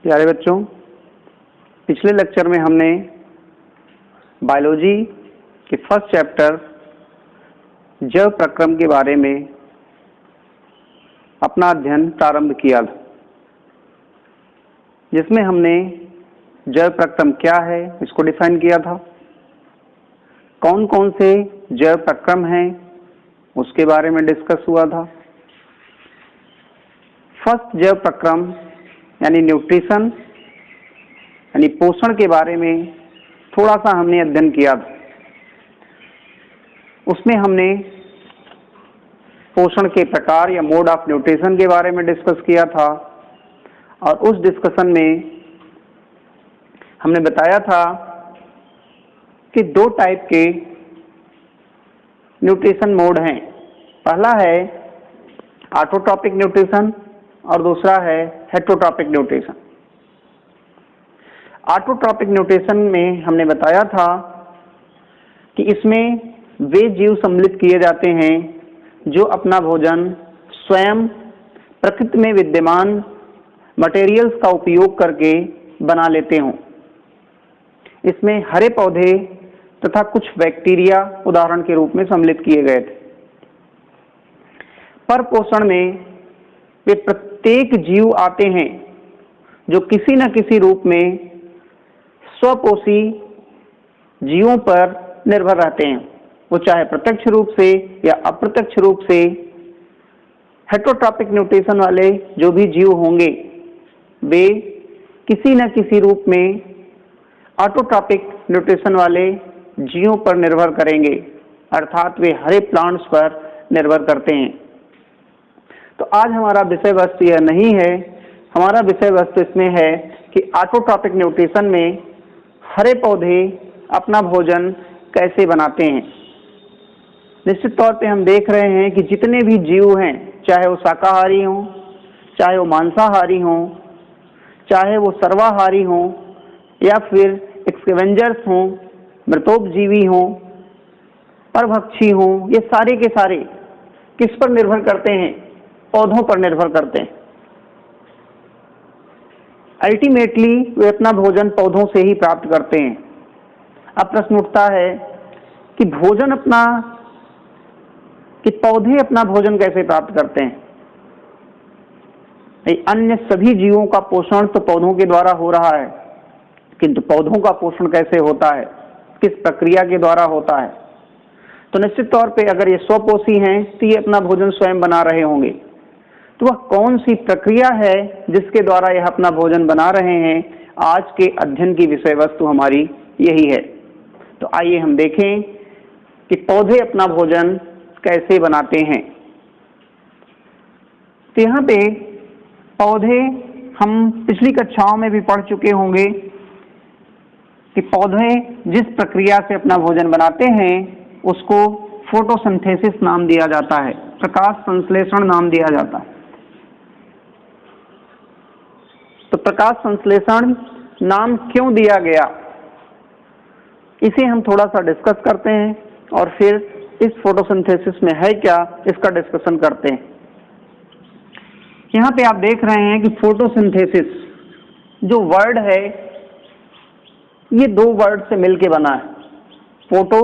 प्यारे बच्चों, पिछले लेक्चर में हमने बायोलॉजी के फर्स्ट चैप्टर जैव प्रक्रम के बारे में अपना अध्ययन प्रारंभ किया था, जिसमें हमने जैव प्रक्रम क्या है इसको डिफाइन किया था। कौन कौन से जैव प्रक्रम हैं उसके बारे में डिस्कस हुआ था। फर्स्ट जैव प्रक्रम यानी न्यूट्रिशन यानी पोषण के बारे में थोड़ा सा हमने अध्ययन किया था। उसमें हमने पोषण के प्रकार या मोड ऑफ न्यूट्रिशन के बारे में डिस्कस किया था और उस डिस्कशन में हमने बताया था कि दो टाइप के न्यूट्रिशन मोड हैं। पहला है ऑटोट्रॉपिक न्यूट्रिशन और दूसरा है हेटेरोट्रॉपिक न्यूट्रिशन। ऑटोट्रॉपिक न्यूट्रिशन में हमने बताया था कि इसमें वे जीव सम्मिलित किए जाते हैं जो अपना भोजन स्वयं प्रकृति में विद्यमान मटेरियल्स का उपयोग करके बना लेते हों। इसमें हरे पौधे तथा कुछ बैक्टीरिया उदाहरण के रूप में सम्मिलित किए गए थे। पर पोषण में वे प्रत्येक जीव आते हैं जो किसी न किसी रूप में स्वपोषी जीवों पर निर्भर रहते हैं, वो चाहे प्रत्यक्ष रूप से या अप्रत्यक्ष रूप से। हेटेरोट्रॉपिक न्यूट्रिशन वाले जो भी जीव होंगे वे किसी न किसी रूप में ऑटोट्रॉपिक न्यूट्रिशन वाले जीवों पर निर्भर करेंगे, अर्थात वे हरे प्लांट्स पर निर्भर करते हैं। तो आज हमारा विषय वस्तु यह नहीं है, हमारा विषय वस्तु इसमें है कि ऑटोट्रॉपिक न्यूट्रिशन में हरे पौधे अपना भोजन कैसे बनाते हैं। निश्चित तौर पे हम देख रहे हैं कि जितने भी जीव हैं, चाहे वो शाकाहारी हों, चाहे वो मांसाहारी हों, चाहे वो सर्वाहारी हों या फिर एक्सकेवेंजर्स हों, मृतोपजीवी हों, परभक्षी हों, ये सारे के सारे किस पर निर्भर करते हैं? पौधों पर निर्भर करते हैं। अल्टीमेटली वे अपना भोजन पौधों से ही प्राप्त करते हैं। अब प्रश्न उठता है कि पौधे अपना भोजन कैसे प्राप्त करते हैं? अन्य सभी जीवों का पोषण तो पौधों के द्वारा हो रहा है, किंतु पौधों का पोषण कैसे होता है, किस प्रक्रिया के द्वारा होता है? तो निश्चित तौर पे अगर ये स्वपोषी हैं तो ये अपना भोजन स्वयं बना रहे होंगे। तो वह कौन सी प्रक्रिया है जिसके द्वारा यह अपना भोजन बना रहे हैं? आज के अध्ययन की विषय वस्तु हमारी यही है। तो आइए हम देखें कि पौधे अपना भोजन कैसे बनाते हैं। तो यहाँ पे पौधे हम पिछली कक्षाओं में भी पढ़ चुके होंगे कि पौधे जिस प्रक्रिया से अपना भोजन बनाते हैं उसको फोटोसिंथेसिस नाम दिया जाता है, प्रकाश संश्लेषण नाम दिया जाता है। तो प्रकाश संश्लेषण नाम क्यों दिया गया, इसे हम थोड़ा सा डिस्कस करते हैं और फिर इस फोटोसिंथेसिस में है क्या इसका डिस्कशन करते हैं। यहाँ पे आप देख रहे हैं कि फोटोसिंथेसिस जो वर्ड है ये दो वर्ड से मिलके बना है, फोटो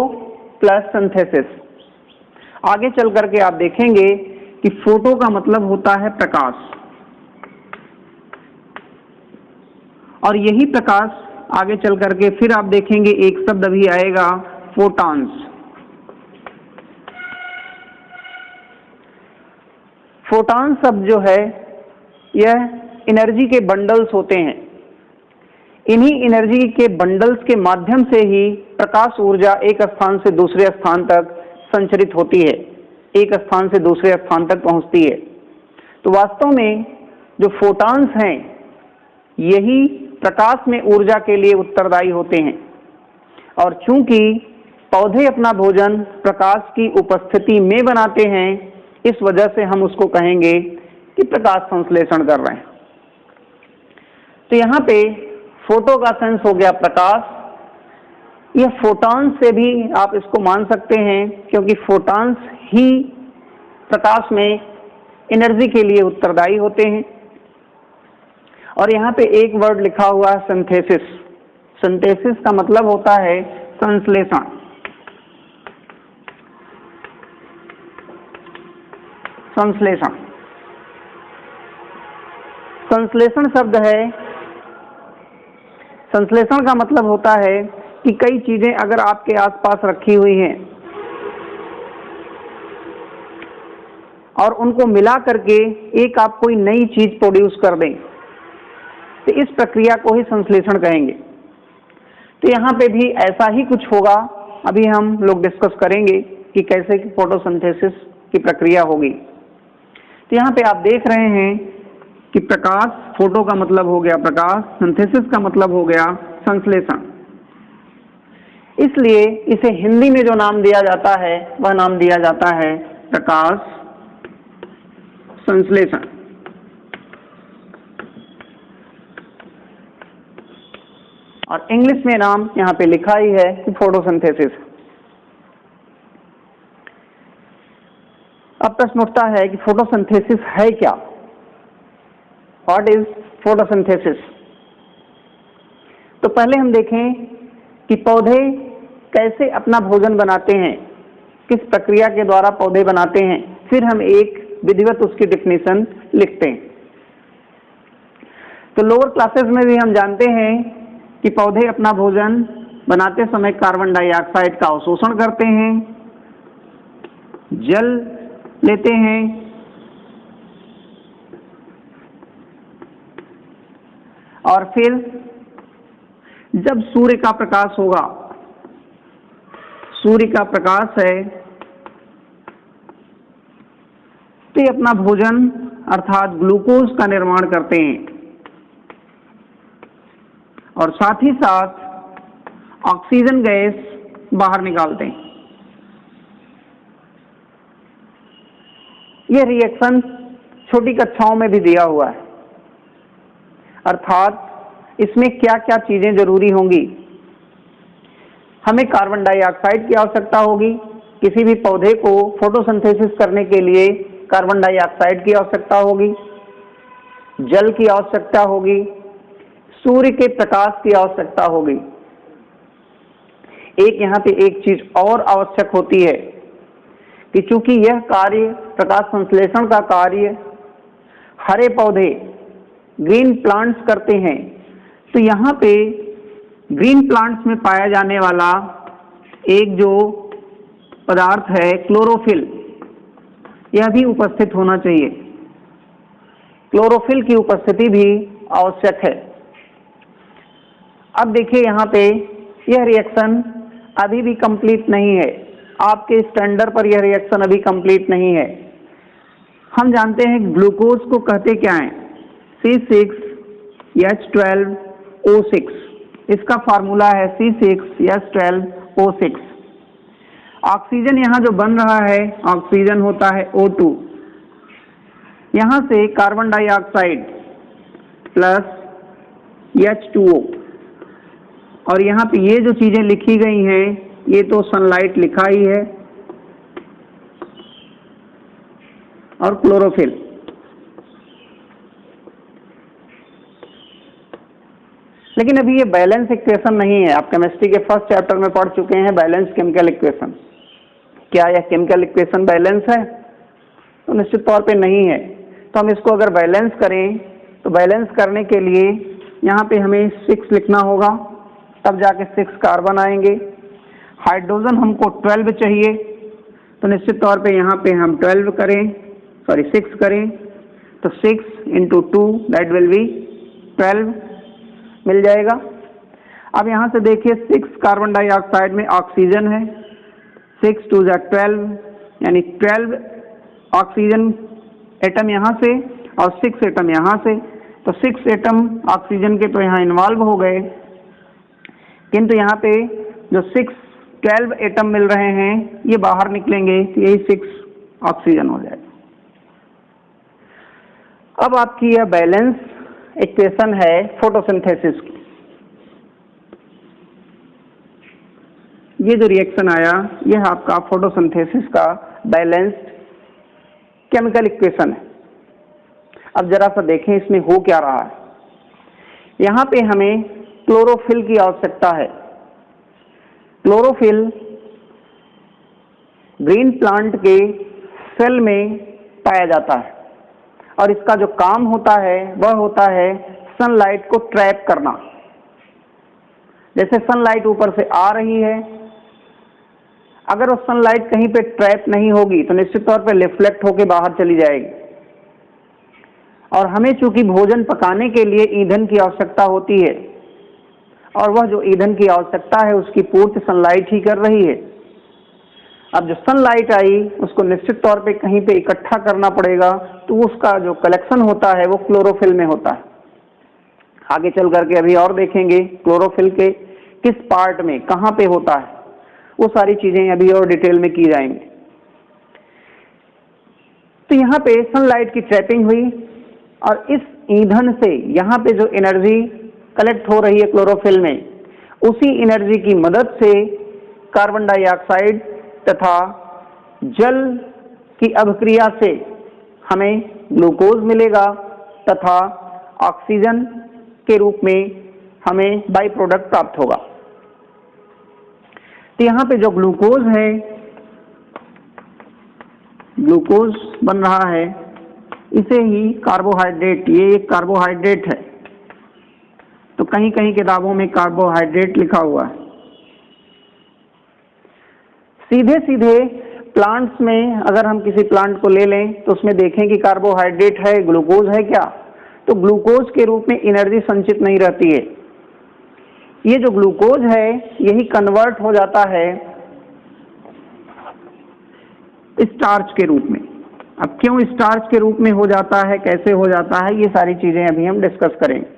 प्लस सिंथेसिस। आगे चल करके आप देखेंगे कि फोटो का मतलब होता है प्रकाश, और यही प्रकाश आगे चल करके फिर आप देखेंगे एक शब्द भी आएगा, फोटॉन्स। फोटॉन शब्द जो है यह एनर्जी के बंडल्स होते हैं। इन्हीं एनर्जी के बंडल्स के माध्यम से ही प्रकाश ऊर्जा एक स्थान से दूसरे स्थान तक संचरित होती है, एक स्थान से दूसरे स्थान तक पहुंचती है। तो वास्तव में जो फोटॉन्स हैं यही प्रकाश में ऊर्जा के लिए उत्तरदायी होते हैं। और चूंकि पौधे अपना भोजन प्रकाश की उपस्थिति में बनाते हैं, इस वजह से हम उसको कहेंगे कि प्रकाश संश्लेषण कर रहे हैं। तो यहाँ पे फोटो का सेंस हो गया प्रकाश। यह फोटॉन से भी आप इसको मान सकते हैं क्योंकि फोटॉन्स ही प्रकाश में एनर्जी के लिए उत्तरदायी होते हैं। और यहाँ पे एक वर्ड लिखा हुआ है सिंथेसिस। सिंथेसिस का मतलब होता है संश्लेषण। संश्लेषण, संश्लेषण शब्द है, संश्लेषण का मतलब होता है कि कई चीजें अगर आपके आसपास रखी हुई हैं और उनको मिला करके एक आप कोई नई चीज प्रोड्यूस कर दें, तो इस प्रक्रिया को ही संश्लेषण कहेंगे। तो यहाँ पे भी ऐसा ही कुछ होगा, अभी हम लोग डिस्कस करेंगे कि कैसे फोटोसिंथेसिस की प्रक्रिया होगी। तो यहाँ पे आप देख रहे हैं कि प्रकाश, फोटो का मतलब हो गया प्रकाश, सिंथेसिस का मतलब हो गया संश्लेषण। इसलिए इसे हिंदी में जो नाम दिया जाता है वह नाम दिया जाता है प्रकाश संश्लेषण। और इंग्लिश में नाम यहाँ पे लिखा ही है कि फोटोसिंथेसिस। अब प्रश्न उठता है कि फोटोसिंथेसिस है क्या? What is photosynthesis? तो पहले हम देखें कि पौधे कैसे अपना भोजन बनाते हैं, किस प्रक्रिया के द्वारा पौधे बनाते हैं, फिर हम एक विधिवत उसकी डेफिनेशन लिखते हैं। तो लोअर क्लासेस में भी हम जानते हैं कि पौधे अपना भोजन बनाते समय कार्बन डाइऑक्साइड का अवशोषण करते हैं, जल लेते हैं और फिर जब सूर्य का प्रकाश होगा, सूर्य का प्रकाश है, तो ये अपना भोजन अर्थात ग्लूकोज का निर्माण करते हैं और साथ ही साथ ऑक्सीजन गैस बाहर निकालते हैं। यह रिएक्शन छोटी कक्षाओं में भी दिया हुआ है, अर्थात इसमें क्या क्या चीजें जरूरी होंगी। हमें कार्बन डाइऑक्साइड की आवश्यकता होगी, किसी भी पौधे को फोटोसिंथेसिस करने के लिए कार्बन डाइऑक्साइड की आवश्यकता होगी, जल की आवश्यकता होगी, सूर्य के प्रकाश की आवश्यकता होगी। एक यहाँ पे एक चीज और आवश्यक होती है कि चूंकि यह कार्य, प्रकाश संश्लेषण का कार्य हरे पौधे ग्रीन प्लांट्स करते हैं, तो यहाँ पे ग्रीन प्लांट्स में पाया जाने वाला एक जो पदार्थ है क्लोरोफिल, यह भी उपस्थित होना चाहिए। क्लोरोफिल की उपस्थिति भी आवश्यक है। अब देखिए यहाँ पे यह रिएक्शन अभी भी कंप्लीट नहीं है, आपके स्टैंडर्ड पर यह रिएक्शन अभी कंप्लीट नहीं है। हम जानते हैं ग्लूकोज को कहते क्या है, C6H12O6, इसका फार्मूला है C6H12O6। ऑक्सीजन यहाँ जो बन रहा है, ऑक्सीजन होता है O2, यहाँ से कार्बन डाइऑक्साइड प्लस H2O, और यहाँ पे ये जो चीजें लिखी गई हैं ये तो सनलाइट लिखा ही है और क्लोरोफिल। लेकिन अभी ये बैलेंस इक्वेशन नहीं है। आप केमिस्ट्री के फर्स्ट चैप्टर में पढ़ चुके हैं बैलेंस केमिकल इक्वेशन। क्या यह केमिकल इक्वेशन बैलेंस है? तो निश्चित तौर पे नहीं है। तो हम इसको अगर बैलेंस करें तो बैलेंस करने के लिए यहाँ पे हमें 6 लिखना होगा, तब जाके 6 कार्बन आएंगे। हाइड्रोजन हमको 12 चाहिए, तो निश्चित तौर पे यहाँ पे हम 6 करें, तो 6 × 2 दैट विल बी 12 मिल जाएगा। अब यहाँ से देखिए 6 कार्बन डाइऑक्साइड में ऑक्सीजन है, 6 × 2 = 12, यानी 12 ऑक्सीजन एटम यहाँ से और 6 एटम यहाँ से, तो 6 एटम ऑक्सीजन के तो यहाँ इन्वॉल्व हो गए, किंतु यहाँ पे जो 12 एटम मिल रहे हैं ये बाहर निकलेंगे, तो यही 6 ऑक्सीजन हो जाएगा। अब आपकी यह बैलेंस इक्वेशन है फोटोसिंथेसिस की। ये जो रिएक्शन आया यह आपका फोटोसिंथेसिस का बैलेंस्ड केमिकल इक्वेशन है। अब जरा सा देखें इसमें हो क्या रहा है। यहाँ पे हमें क्लोरोफिल की आवश्यकता है। क्लोरोफिल ग्रीन प्लांट के सेल में पाया जाता है और इसका जो काम होता है वह होता है सनलाइट को ट्रैप करना। जैसे सनलाइट ऊपर से आ रही है, अगर वो सनलाइट कहीं पे ट्रैप नहीं होगी तो निश्चित तौर पे रिफ्लेक्ट होकर बाहर चली जाएगी। और हमें चूंकि भोजन पकाने के लिए ईंधन की आवश्यकता होती है और वह जो ईंधन की आवश्यकता है उसकी पूर्ति सनलाइट ही कर रही है। अब जो सनलाइट आई उसको निश्चित तौर पे कहीं पे इकट्ठा करना पड़ेगा, तो उसका जो कलेक्शन होता है वो क्लोरोफिल में होता है। आगे चल करके अभी और देखेंगे क्लोरोफिल के किस पार्ट में कहाँ पे होता है, वो सारी चीजें अभी और डिटेल में की जाएंगी। तो यहाँ पे सनलाइट की ट्रैपिंग हुई और इस ईंधन से यहाँ पे जो एनर्जी कलेक्ट हो रही है क्लोरोफिल में, उसी एनर्जी की मदद से कार्बन डाइऑक्साइड तथा जल की अभिक्रिया से हमें ग्लूकोज मिलेगा तथा ऑक्सीजन के रूप में हमें बाई प्रोडक्ट प्राप्त होगा। तो यहाँ पे जो ग्लूकोज है, ग्लूकोज बन रहा है, इसे ही कार्बोहाइड्रेट, ये एक कार्बोहाइड्रेट है, तो कहीं कहीं किताबों में कार्बोहाइड्रेट लिखा हुआ है। सीधे सीधे प्लांट्स में अगर हम किसी प्लांट को ले लें तो उसमें देखें कि कार्बोहाइड्रेट है, ग्लूकोज है क्या, तो ग्लूकोज के रूप में एनर्जी संचित नहीं रहती है। ये जो ग्लूकोज है यही कन्वर्ट हो जाता है स्टार्च के रूप में। अब क्यों स्टार्च के रूप में हो जाता है, कैसे हो जाता है, ये सारी चीजें अभी हम डिस्कस करेंगे।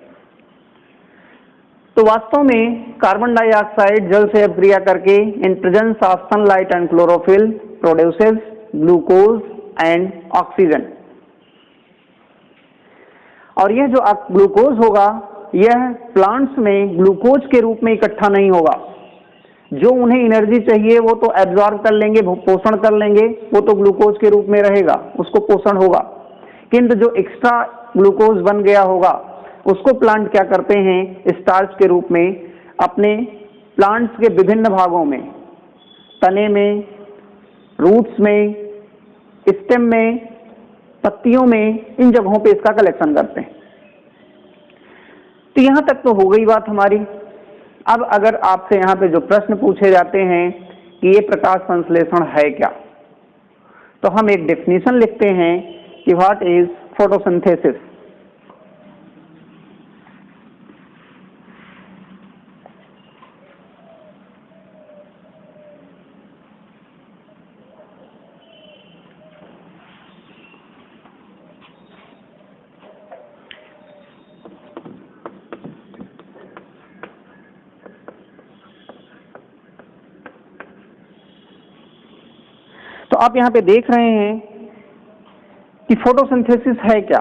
तो वास्तव में कार्बन डाइऑक्साइड जल से अभिक्रिया करके in presence of sunlight and chlorophyll produces glucose and oxygen. और यह जो ग्लूकोज होगा यह प्लांट्स में ग्लूकोज के रूप में इकट्ठा नहीं होगा। जो उन्हें एनर्जी चाहिए वो तो एब्जॉर्ब कर लेंगे, पोषण कर लेंगे, वो तो ग्लूकोज के रूप में रहेगा, उसको पोषण होगा। किंतु जो एक्स्ट्रा ग्लूकोज बन गया होगा उसको प्लांट क्या करते हैं, स्टार्च के रूप में अपने प्लांट्स के विभिन्न भागों में, तने में, रूट्स में, स्टेम में, पत्तियों में, इन जगहों पे इसका कलेक्शन करते हैं। तो यहां तक तो हो गई बात हमारी। अब अगर आपसे यहाँ पे जो प्रश्न पूछे जाते हैं कि ये प्रकाश संश्लेषण है क्या, तो हम एक डेफिनेशन लिखते हैं कि व्हाट इज फोटोसिंथेसिस। तो आप यहाँ पे देख रहे हैं कि फोटोसिंथेसिस है क्या।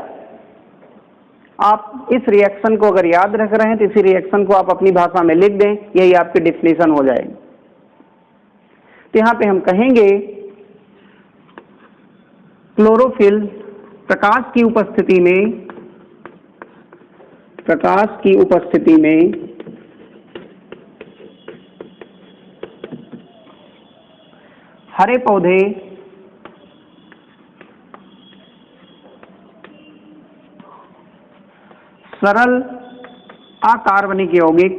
आप इस रिएक्शन को अगर याद रख रहे हैं तो इसी रिएक्शन को आप अपनी भाषा में लिख दें, यही आपकी डेफिनेशन हो जाएगी। तो यहाँ पे हम कहेंगे क्लोरोफिल प्रकाश की उपस्थिति में हरे पौधे सरल अकार्बनिक यौगिक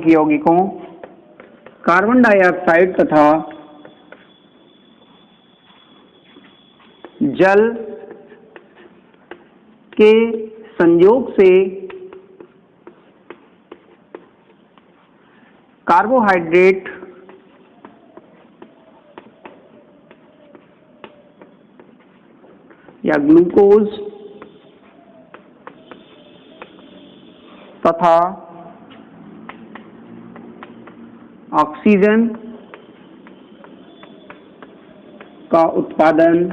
यौगिकों कार्बन डाइऑक्साइड तथा जल के संयोग से कार्बोहाइड्रेट या ग्लूकोज तथा ऑक्सीजन का उत्पादन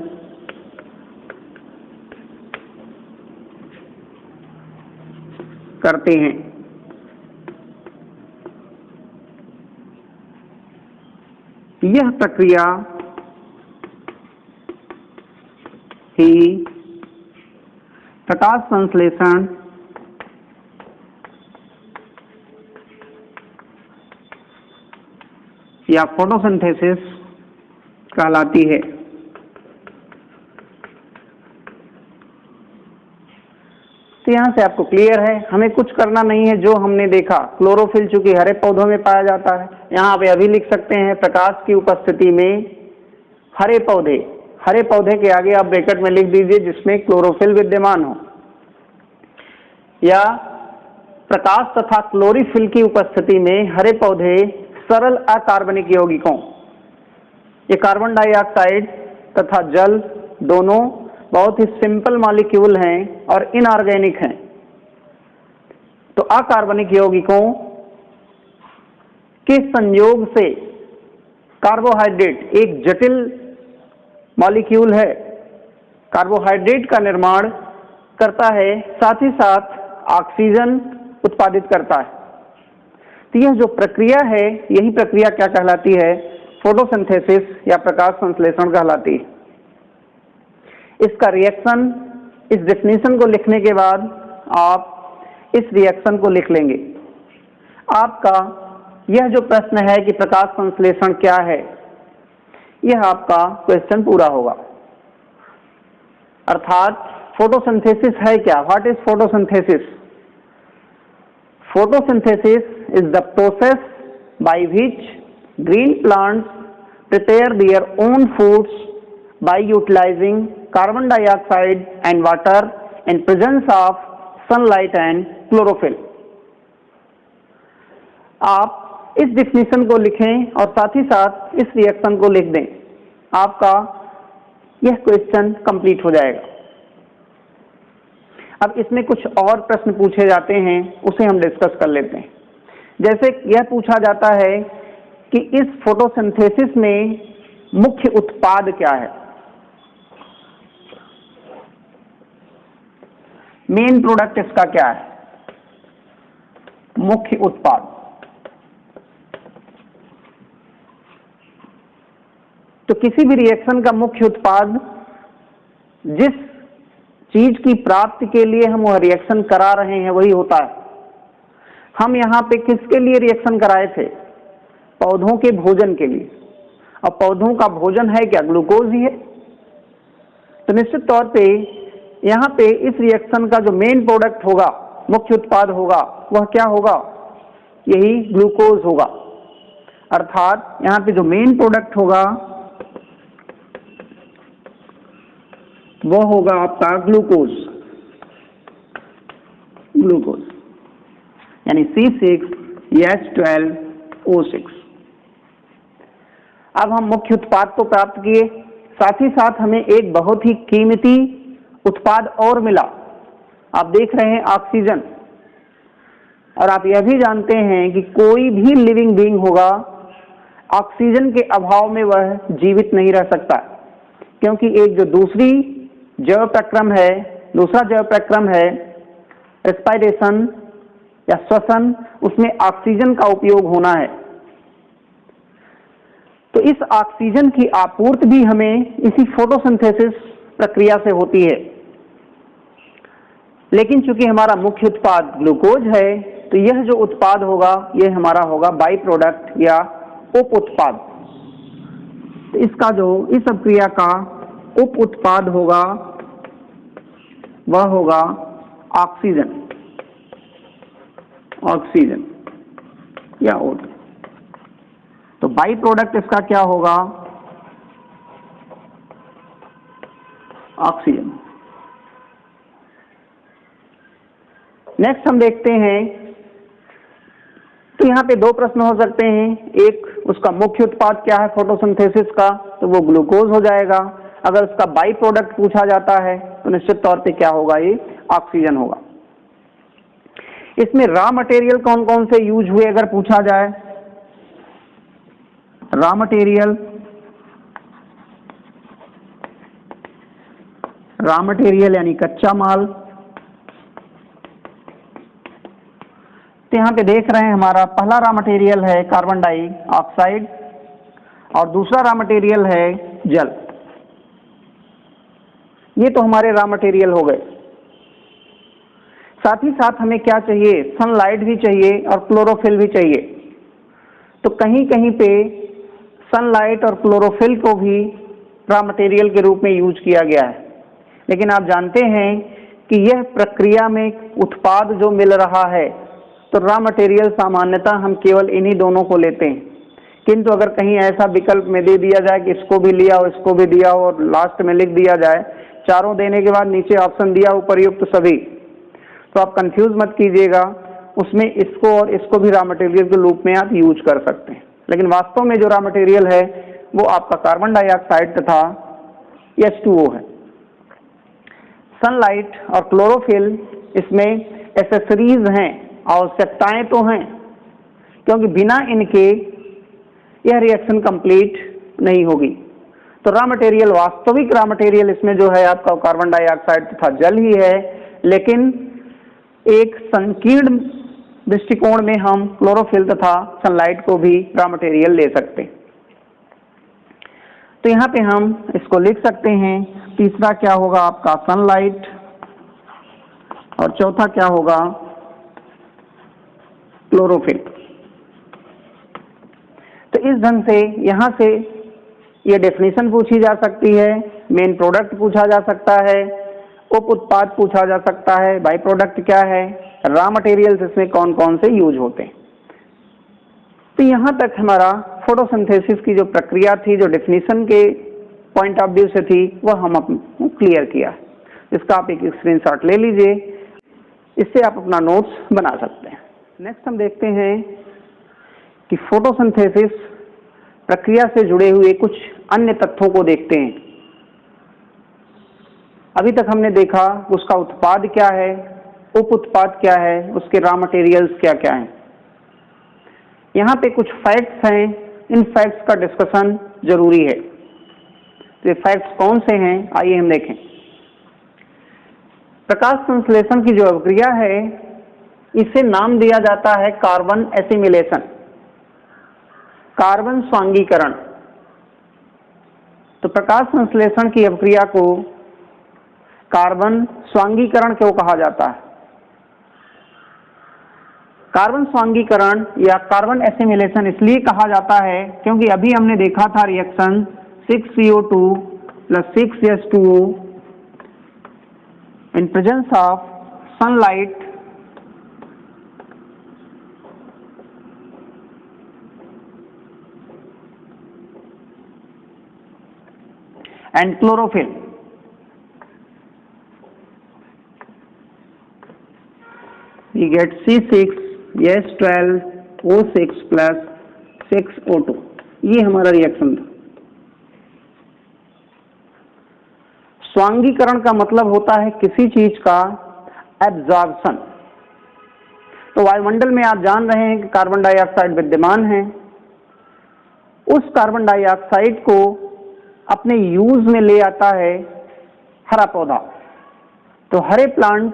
करते हैं। यह प्रक्रिया ही प्रकाश संश्लेषण या फोटोसिंथेसिस कहलाती है। तो यहाँ से आपको क्लियर है, हमें कुछ करना नहीं है। जो हमने देखा, क्लोरोफिल चूंकि हरे पौधों में पाया जाता है, यहाँ पे अभी लिख सकते हैं प्रकाश की उपस्थिति में हरे पौधे के आगे आप ब्रैकेट में लिख दीजिए जिसमें क्लोरोफिल विद्यमान हो, या प्रकाश तथा क्लोरोफिल की उपस्थिति में हरे पौधे सरल अकार्बनिक यौगिकों, ये कार्बन डाइऑक्साइड तथा जल दोनों बहुत ही सिंपल मॉलिक्यूल हैं और इनऑर्गेनिक हैं। तो अकार्बनिक यौगिकों के संयोग से कार्बोहाइड्रेट एक जटिल मॉलिक्यूल है, कार्बोहाइड्रेट का निर्माण करता है, साथ ही साथ ऑक्सीजन उत्पादित करता है। तो यह जो प्रक्रिया है, यही प्रक्रिया क्या कहलाती है? फोटोसिंथेसिस या प्रकाश संश्लेषण कहलाती है। इसका रिएक्शन, इस डेफिनेशन को लिखने के बाद आप इस रिएक्शन को लिख लेंगे। आपका यह जो प्रश्न है कि प्रकाश संश्लेषण क्या है, यह आपका क्वेश्चन पूरा होगा। अर्थात फोटोसिंथेसिस है क्या? What is photosynthesis? Photosynthesis is the process by which green plants prepare their own foods by utilizing carbon dioxide and water in presence of sunlight and chlorophyll। आप इस डिफिनीशन को लिखें और साथ ही साथ इस रिएक्शन को लिख दें, आपका यह क्वेश्चन कंप्लीट हो जाएगा। अब इसमें कुछ और प्रश्न पूछे जाते हैं, उसे हम डिस्कस कर लेते हैं। जैसे यह पूछा जाता है कि इस फोटोसिंथेसिस में मुख्य उत्पाद क्या है? मेन प्रोडक्ट इसका क्या है? मुख्य उत्पाद। तो किसी भी रिएक्शन का मुख्य उत्पाद जिस चीज की प्राप्ति के लिए हम वह रिएक्शन करा रहे हैं वही होता है। हम यहाँ पे किसके लिए रिएक्शन कराए थे? पौधों के भोजन के लिए। और पौधों का भोजन है क्या? ग्लूकोज ही है। तो निश्चित तौर पे यहाँ पे इस रिएक्शन का जो मेन प्रोडक्ट होगा, मुख्य उत्पाद होगा, वह क्या होगा? यही ग्लूकोज होगा। अर्थात यहाँ पे जो मेन प्रोडक्ट होगा वो होगा आपका ग्लूकोज, यानी C6H12O6। अब हम मुख्य उत्पाद तो प्राप्त किए, साथ ही साथ हमें एक बहुत ही कीमती उत्पाद और मिला। आप देख रहे हैं ऑक्सीजन, और आप यह भी जानते हैं कि कोई भी लिविंग बीइंग होगा, ऑक्सीजन के अभाव में वह जीवित नहीं रह सकता, क्योंकि एक जो दूसरा जैव प्रक्रम है रेस्पिरेशन या श्वसन, उसमें ऑक्सीजन का उपयोग होना है। तो इस ऑक्सीजन की आपूर्ति भी हमें इसी फोटोसिंथेसिस प्रक्रिया से होती है। लेकिन चूंकि हमारा मुख्य उत्पाद ग्लूकोज है, तो यह जो उत्पाद होगा यह हमारा होगा बाई प्रोडक्ट या उप उत्पाद। तो इसका जो इस प्रक्रिया का उप उत्पाद होगा वह होगा ऑक्सीजन या O2। तो बाई प्रोडक्ट इसका क्या होगा? ऑक्सीजन। नेक्स्ट हम देखते हैं, तो यहाँ पे दो प्रश्न हो सकते हैं। एक, उसका मुख्य उत्पाद क्या है फोटोसिंथेसिस का, तो वो ग्लूकोज हो जाएगा। अगर उसका बाई प्रोडक्ट पूछा जाता है तो निश्चित तौर पे क्या होगा? ये ऑक्सीजन होगा। इसमें रॉ मटेरियल कौन कौन से यूज हुए अगर पूछा जाए? रॉ मटेरियल यानी कच्चा माल। तो यहाँ पे देख रहे हैं हमारा पहला रॉ मटेरियल है कार्बन डाइऑक्साइड और दूसरा रॉ मटेरियल है जल। ये तो हमारे रॉ मटेरियल हो गए। साथ ही साथ हमें क्या चाहिए, सनलाइट भी चाहिए और क्लोरोफिल भी चाहिए। तो कहीं कहीं पे सनलाइट और क्लोरोफिल को भी रॉ मटेरियल के रूप में यूज किया गया है, लेकिन आप जानते हैं कि यह प्रक्रिया में उत्पाद जो मिल रहा है, तो रॉ मटेरियल सामान्यतः हम केवल इन्हीं दोनों को लेते हैं। किंतु अगर कहीं ऐसा विकल्प में दे दिया जाए कि इसको भी लिया हो, इसको भी दिया हो, और लास्ट में लिख दिया जाए, चारों देने के बाद नीचे ऑप्शन दिया उपर्युक्त सभी, तो आप कंफ्यूज मत कीजिएगा, उसमें इसको और इसको भी रॉ मटेरियल के रूप में आप यूज कर सकते हैं। लेकिन वास्तव में जो रॉ मटेरियल है वो आपका कार्बन डाइऑक्साइड तथा H2O है। सनलाइट और क्लोरोफिल इसमें एसेसरीज हैं, आवश्यकताएं तो हैं, क्योंकि बिना इनके यह रिएक्शन कंप्लीट नहीं होगी। तो रॉ मटेरियल, वास्तविक रॉ मटेरियल इसमें जो है आपका कार्बन डाइऑक्साइड तथा जल ही है, लेकिन एक संकीर्ण दृष्टिकोण में हम क्लोरोफिल तथा सनलाइट को भी रॉ मटेरियल ले सकते हैं। तो यहाँ पे हम इसको लिख सकते हैं, तीसरा क्या होगा आपका सनलाइट और चौथा क्या होगा क्लोरोफिल। तो इस ढंग से यहाँ से ये डेफिनेशन पूछी जा सकती है, मेन प्रोडक्ट पूछा जा सकता है, उप उत्पाद पूछा जा सकता है, बाई प्रोडक्ट क्या है, रॉ मटेरियल्स इसमें कौन कौन से यूज होते हैं। तो यहाँ तक हमारा फोटोसिंथेसिस की जो प्रक्रिया थी, जो डेफिनेशन के पॉइंट ऑफ व्यू से थी, वह हम अपने क्लियर किया। इसका आप एक स्क्रीनशॉट ले लीजिए, इससे आप अपना नोट्स बना सकते हैं। नेक्स्ट हम देखते हैं कि फोटोसिंथेसिस प्रक्रिया से जुड़े हुए कुछ अन्य तथ्यों को देखते हैं। अभी तक हमने देखा उसका उत्पाद क्या है, उप उत्पाद क्या है, उसके रॉ मटेरियल्स क्या क्या हैं। यहाँ पे कुछ फैक्ट्स हैं, इन फैक्ट्स का डिस्कशन जरूरी है। तो ये फैक्ट्स कौन से हैं, आइए हम देखें। प्रकाश संश्लेषण की जो प्रक्रिया है, इसे नाम दिया जाता है कार्बन एसिमिलेशन, कार्बन स्वांगीकरण। तो प्रकाश संश्लेषण की प्रक्रिया को कार्बन स्वांगीकरण क्यों कहा जाता है? कार्बन स्वांगीकरण या कार्बन एसिमिलेशन इसलिए कहा जाता है क्योंकि अभी हमने देखा था reaction 6CO2 + 6H2O in presence of sunlight and chlorophyll. We get C6H12O6 + 6O2। ये हमारा रिएक्शन था। स्वांगीकरण का मतलब होता है किसी चीज का एब्जॉर्प्शन। तो वायुमंडल में आप जान रहे हैं कि कार्बन डाइऑक्साइड विद्यमान है, उस कार्बन डाइऑक्साइड को अपने यूज में ले आता है हरा पौधा। तो हरे प्लांट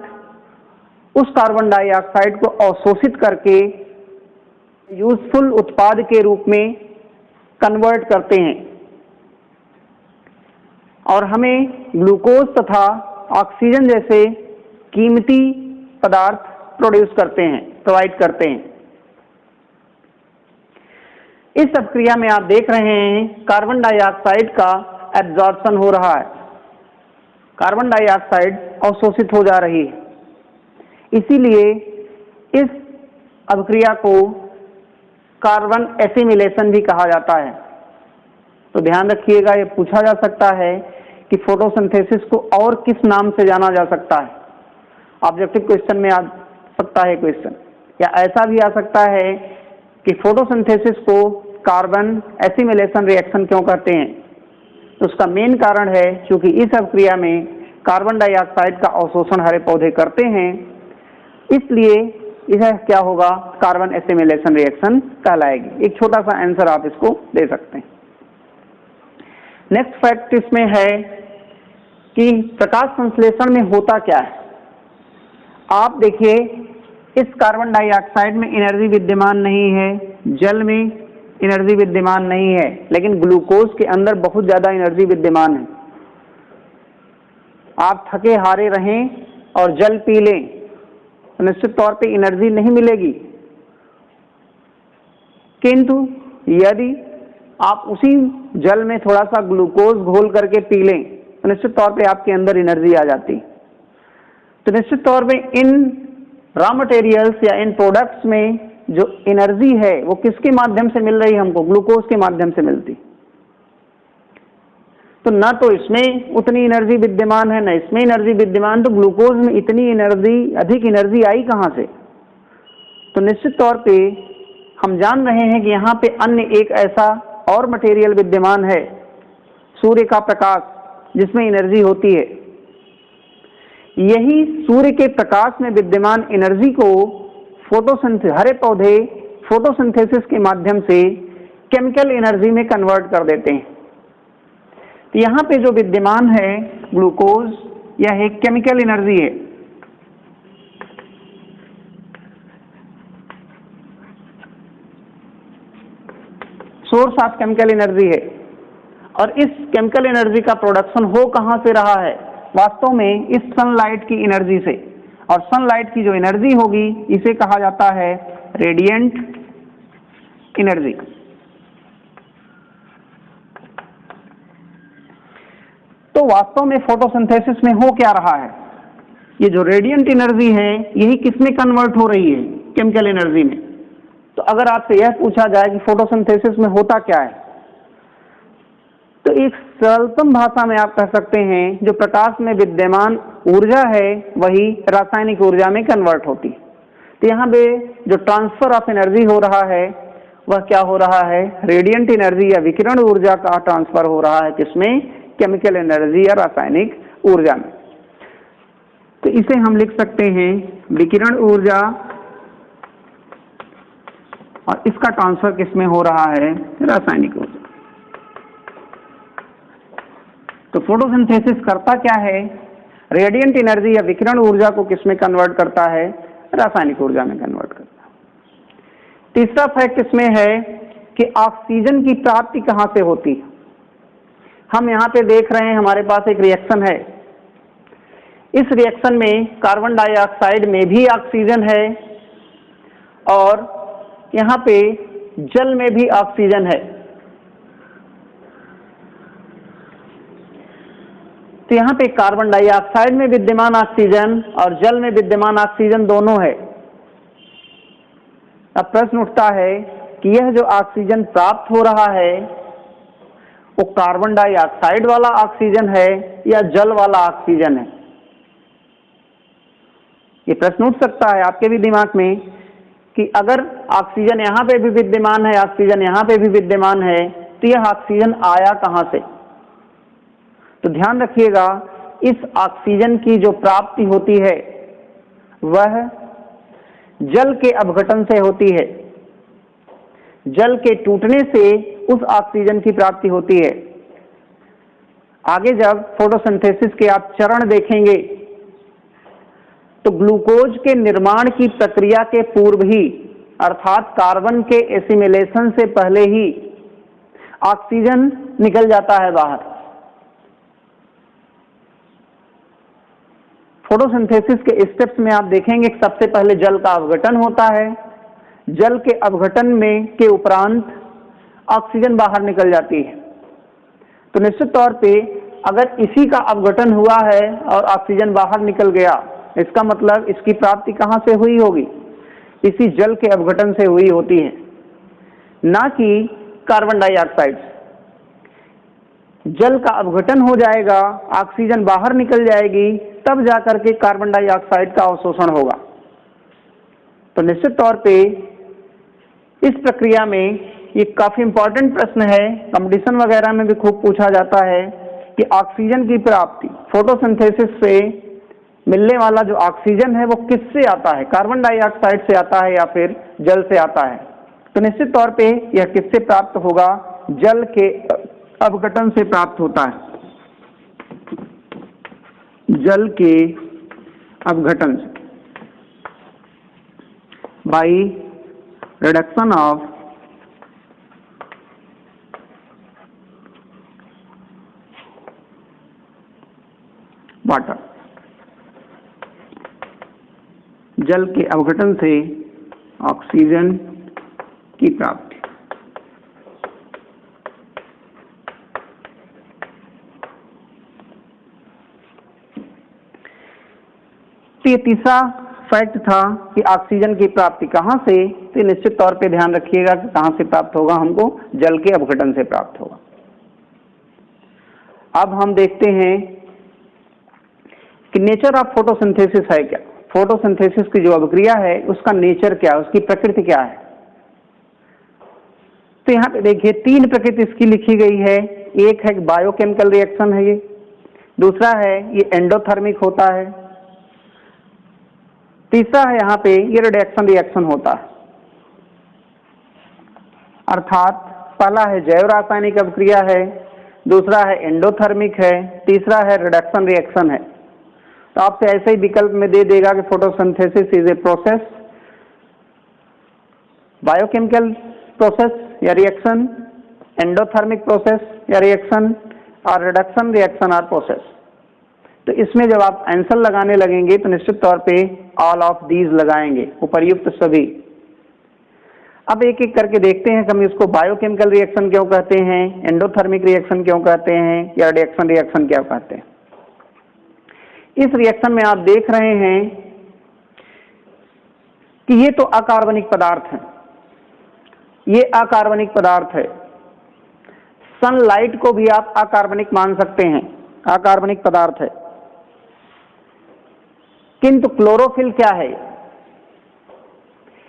उस कार्बन डाइऑक्साइड को अवशोषित करके यूजफुल उत्पाद के रूप में कन्वर्ट करते हैं और हमें ग्लूकोज तथा ऑक्सीजन जैसे कीमती पदार्थ प्रोवाइड करते हैं। इस प्रक्रिया में आप देख रहे हैं कार्बन डाइऑक्साइड का एब्जॉर्प्शन हो रहा है, कार्बन डाइऑक्साइड अवशोषित हो जा रही है। इसीलिए इस अभिक्रिया को कार्बन एसिमिलेशन भी कहा जाता है। तो ध्यान रखिएगा, ये पूछा जा सकता है कि फोटोसिंथेसिस को और किस नाम से जाना जा सकता है। ऑब्जेक्टिव क्वेश्चन में आ सकता है क्वेश्चन, या ऐसा भी आ सकता है कि फोटोसिंथेसिस को कार्बन एसिमिलेशन रिएक्शन क्यों कहते हैं। तो उसका मेन कारण है क्योंकि इस अभिक्रिया में कार्बन डाइऑक्साइड का अवशोषण हरे पौधे करते हैं, इसलिए यह क्या होगा, कार्बन एसिमिलेशन रिएक्शन कहलाएगी। एक छोटा सा आंसर आप इसको दे सकते हैं। नेक्स्ट फैक्ट इसमें है कि प्रकाश संश्लेषण में होता क्या है। आप देखिए, इस कार्बन डाइऑक्साइड में एनर्जी विद्यमान नहीं है, जल में एनर्जी विद्यमान नहीं है, लेकिन ग्लूकोज के अंदर बहुत ज्यादा एनर्जी विद्यमान है। आप थके हारे रहें और जल पी लें तो निश्चित तौर पे एनर्जी नहीं मिलेगी, किंतु यदि आप उसी जल में थोड़ा सा ग्लूकोज घोल करके पी लें तो निश्चित तौर पे आपके अंदर एनर्जी आ जाती। तो निश्चित तौर पे इन रॉ मटेरियल्स या इन प्रोडक्ट्स में जो एनर्जी है वो किसके माध्यम से मिल रही है हमको? ग्लूकोज के माध्यम से मिलती। तो न तो इसमें उतनी एनर्जी विद्यमान है, न इसमें एनर्जी विद्यमान, तो ग्लूकोज में इतनी एनर्जी, अधिक एनर्जी आई कहाँ से? तो निश्चित तौर पे हम जान रहे हैं कि यहाँ पे अन्य एक ऐसा और मटेरियल विद्यमान है, सूर्य का प्रकाश, जिसमें एनर्जी होती है। यही सूर्य के प्रकाश में विद्यमान एनर्जी को फोटोसिंथेसिस, हरे पौधे फोटोसिंथेसिस के माध्यम से केमिकल एनर्जी में कन्वर्ट कर देते हैं। तो यहाँ पे जो विद्यमान है ग्लूकोज, यह एक केमिकल एनर्जी है। सोर्स ऑफ केमिकल एनर्जी है। और इस केमिकल एनर्जी का प्रोडक्शन हो कहाँ से रहा है? वास्तव में इस सनलाइट की एनर्जी से। और सनलाइट की जो एनर्जी होगी इसे कहा जाता है रेडिएंट एनर्जी। तो वास्तव में फोटोसिंथेसिस में हो क्या रहा है? ये जो रेडिएंट एनर्जी है यही किसमें कन्वर्ट हो रही है? केमिकल एनर्जी में। तो अगर आपसे यह पूछा जाए कि फोटोसिंथेसिस में होता क्या है, तो एक सरलतम भाषा में आप कह सकते हैं जो प्रकाश में विद्यमान ऊर्जा है वही रासायनिक ऊर्जा में कन्वर्ट होती। तो यहाँ पे जो ट्रांसफर ऑफ एनर्जी हो रहा है वह क्या हो रहा है? रेडिएंट एनर्जी या विकिरण ऊर्जा का ट्रांसफर हो रहा है किसमें? केमिकल एनर्जी या रासायनिक ऊर्जा में। तो इसे हम लिख सकते हैं विकिरण ऊर्जा, और इसका ट्रांसफर किसमें हो रहा है? रासायनिक ऊर्जा। तो फोटोसिंथेसिस करता क्या है? रेडिएंट एनर्जी या विकिरण ऊर्जा को किसमें कन्वर्ट करता है? रासायनिक ऊर्जा में कन्वर्ट करता है। तीसरा फैक्ट इसमें है कि ऑक्सीजन की प्राप्ति कहाँ से होती? हम यहाँ पे देख रहे हैं हमारे पास एक रिएक्शन है। इस रिएक्शन में कार्बन डाइऑक्साइड में भी ऑक्सीजन है और यहाँ पे जल में भी ऑक्सीजन है। तो यहाँ पे कार्बन डाइऑक्साइड में विद्यमान ऑक्सीजन और जल में विद्यमान ऑक्सीजन दोनों है। अब प्रश्न उठता है कि यह जो ऑक्सीजन प्राप्त हो रहा है वो कार्बन डाइऑक्साइड वाला ऑक्सीजन है या जल वाला ऑक्सीजन है? ये प्रश्न उठ सकता है आपके भी दिमाग में कि अगर ऑक्सीजन यहाँ पे भी विद्यमान है, ऑक्सीजन यहाँ पे भी विद्यमान है, तो यह ऑक्सीजन आया कहाँ से? तो ध्यान रखिएगा, इस ऑक्सीजन की जो प्राप्ति होती है वह जल के अपघटन से होती है। जल के टूटने से उस ऑक्सीजन की प्राप्ति होती है। आगे जब फोटोसिंथेसिस के आप चरण देखेंगे तो ग्लूकोज के निर्माण की प्रक्रिया के पूर्व ही, अर्थात कार्बन के एसिमिलेशन से पहले ही ऑक्सीजन निकल जाता है बाहर। फोटोसिंथेसिस के स्टेप्स में आप देखेंगे कि सबसे पहले जल का अपघटन होता है। जल के अपघटन में के उपरांत ऑक्सीजन बाहर निकल जाती है। तो निश्चित तौर पे अगर इसी का अपघटन हुआ है और ऑक्सीजन बाहर निकल गया, इसका मतलब इसकी प्राप्ति कहाँ से हुई होगी? इसी जल के अपघटन से हुई होती है, ना कि कार्बन डाइऑक्साइड। जल का अपघटन हो जाएगा, ऑक्सीजन बाहर निकल जाएगी, तब जाकर के कार्बन डाइऑक्साइड का अवशोषण होगा। तो निश्चित तौर पे इस प्रक्रिया में ये काफी इंपॉर्टेंट प्रश्न है, कंपटीशन वगैरह में भी खूब पूछा जाता है कि ऑक्सीजन की प्राप्ति फोटोसिंथेसिस से मिलने वाला जो ऑक्सीजन है वो किससे आता है? कार्बन डाइऑक्साइड से आता है या फिर जल से आता है? तो निश्चित तौर पे यह किससे प्राप्त होगा? जल के अपघटन से प्राप्त होता है, जल के अपघटन से, बाई रिडक्शन ऑफ वाटर, जल के अवघटन से ऑक्सीजन की प्राप्ति। ये तीसरा फैक्ट था कि ऑक्सीजन की प्राप्ति कहां से, तो निश्चित तौर पे ध्यान रखिएगा कि कहां से प्राप्त होगा, हमको जल के अवघटन से प्राप्त होगा। अब हम देखते हैं कि नेचर ऑफ फोटोसिंथेसिस है क्या, फोटोसिंथेसिस की जो अभिक्रिया है उसका नेचर क्या है, उसकी प्रकृति क्या है। तो यहाँ पे देखिए 3 प्रकृति इसकी लिखी गई है। एक है बायोकेमिकल रिएक्शन है ये, दूसरा है ये एंडोथर्मिक होता है, तीसरा है यहाँ पे ये रिडक्शन रिएक्शन होता है। अर्थात पहला है जैव रासायनिक अभिक्रिया है, दूसरा है एंडोथर्मिक है, तीसरा है रिडक्शन रिएक्शन है। तो आपसे ऐसे ही विकल्प में दे देगा कि photosynthesis is a process, biochemical process या रिएक्शन, एंडोथर्मिक प्रोसेस या रिएक्शन, और रिडक्शन रिएक्शन और प्रोसेस। तो इसमें जब आप आंसर लगाने लगेंगे तो निश्चित तौर पे ऑल ऑफ दीज लगाएंगे, उपर्युक्त सभी। अब एक एक करके देखते हैं कि हम इसको बायोकेमिकल रिएक्शन क्यों कहते हैं, एंडोथर्मिक रिएक्शन क्यों कहते हैं, या रिडक्शन रिएक्शन क्या कहते हैं। इस रिएक्शन में आप देख रहे हैं कि ये तो अकार्बनिक पदार्थ है, ये अकार्बनिक पदार्थ है। सनलाइट को भी आप अकार्बनिक मान सकते हैं, अकार्बनिक पदार्थ है। किंतु क्लोरोफिल क्या है,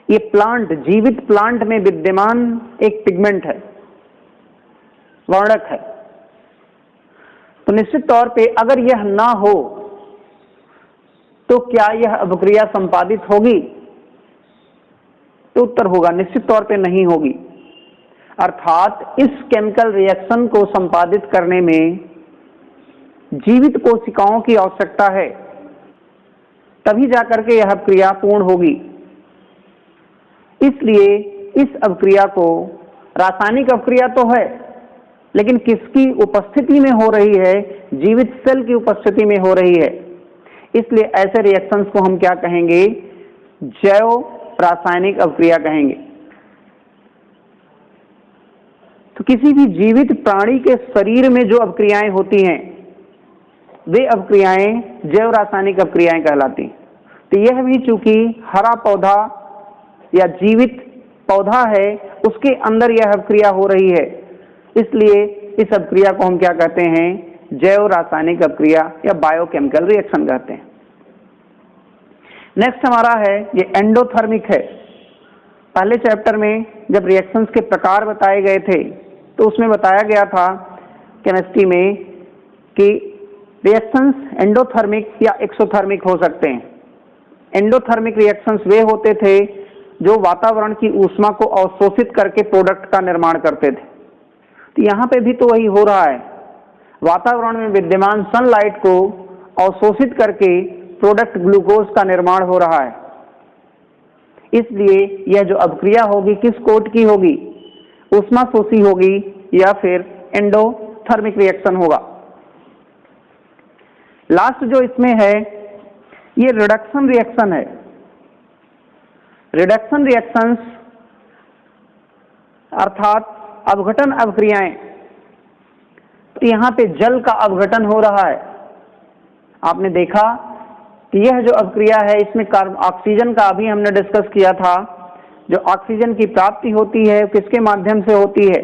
ये प्लांट, जीवित प्लांट में विद्यमान एक पिगमेंट है, वर्णक है। तो निश्चित तौर पे अगर यह ना हो तो क्या यह अभिक्रिया संपादित होगी, तो उत्तर होगा निश्चित तौर पे नहीं होगी। अर्थात इस केमिकल रिएक्शन को संपादित करने में जीवित कोशिकाओं की आवश्यकता है, तभी जाकर के यह अभिक्रिया पूर्ण होगी। इसलिए इस अभिक्रिया को, रासायनिक अभिक्रिया तो है लेकिन किसकी उपस्थिति में हो रही है, जीवित सेल की उपस्थिति में हो रही है। इसलिए ऐसे रिएक्शंस को हम क्या कहेंगे, जैव रासायनिक अभिक्रिया कहेंगे। तो किसी भी जीवित प्राणी के शरीर में जो अभिक्रियाएं होती हैं वे अभिक्रियाएं जैव रासायनिक अभिक्रियाएं कहलाती। तो यह भी चूंकि हरा पौधा या जीवित पौधा है उसके अंदर यह अभिक्रिया हो रही है, इसलिए इस अभिक्रिया को हम क्या कहते हैं, जैव रासायनिक अभिक्रिया या बायोकेमिकल रिएक्शन कहते हैं। नेक्स्ट हमारा है ये एंडोथर्मिक है। पहले चैप्टर में जब रिएक्शंस के प्रकार बताए गए थे तो उसमें बताया गया था केमिस्ट्री में कि रिएक्शंस एंडोथर्मिक या एक्सोथर्मिक हो सकते हैं। एंडोथर्मिक रिएक्शंस वे होते थे जो वातावरण की ऊष्मा को अवशोषित करके प्रोडक्ट का निर्माण करते थे। तो यहाँ पे भी तो वही हो रहा है, वातावरण में विद्यमान सनलाइट को अवशोषित करके प्रोडक्ट ग्लूकोज का निर्माण हो रहा है। इसलिए यह जो अभिक्रिया होगी किस कोट की होगी, ऊष्मा शोषी होगी या फिर एंडोथर्मिक रिएक्शन होगा। लास्ट जो इसमें है ये रिडक्शन रिएक्शन है। रिडक्शन रिएक्शंस अर्थात अपघटन अभिक्रियाएं। तो यहाँ पे जल का अपघटन हो रहा है। आपने देखा कि यह जो अभिक्रिया है इसमें ऑक्सीजन का अभी हमने डिस्कस किया था, जो ऑक्सीजन की प्राप्ति होती है किसके माध्यम से होती है,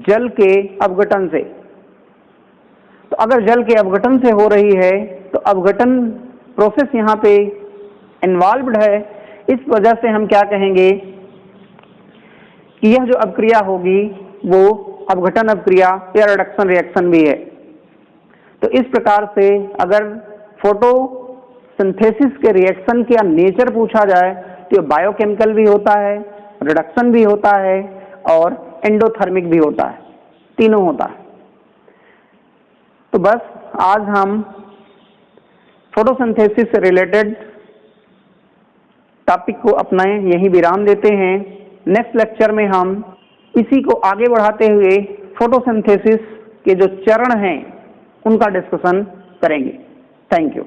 जल के अपघटन से। तो अगर जल के अपघटन से हो रही है तो अपघटन प्रोसेस यहाँ पे इन्वॉल्व्ड है। इस वजह से हम क्या कहेंगे कि यह जो अभिक्रिया होगी वो अपघटन अभिक्रिया या रिडक्शन रिएक्शन भी है। तो इस प्रकार से अगर फोटोसिंथेसिस के रिएक्शन का नेचर पूछा जाए तो बायोकेमिकल भी होता है, रिडक्शन भी होता है और एंडोथर्मिक भी होता है, तीनों होता है। तो बस आज हम फोटोसिंथेसिस से रिलेटेड टॉपिक को अपना यही विराम देते हैं। नेक्स्ट लेक्चर में हम इसी को आगे बढ़ाते हुए फोटोसिंथेसिस के जो चरण हैं उनका डिस्कशन करेंगे। Thank you.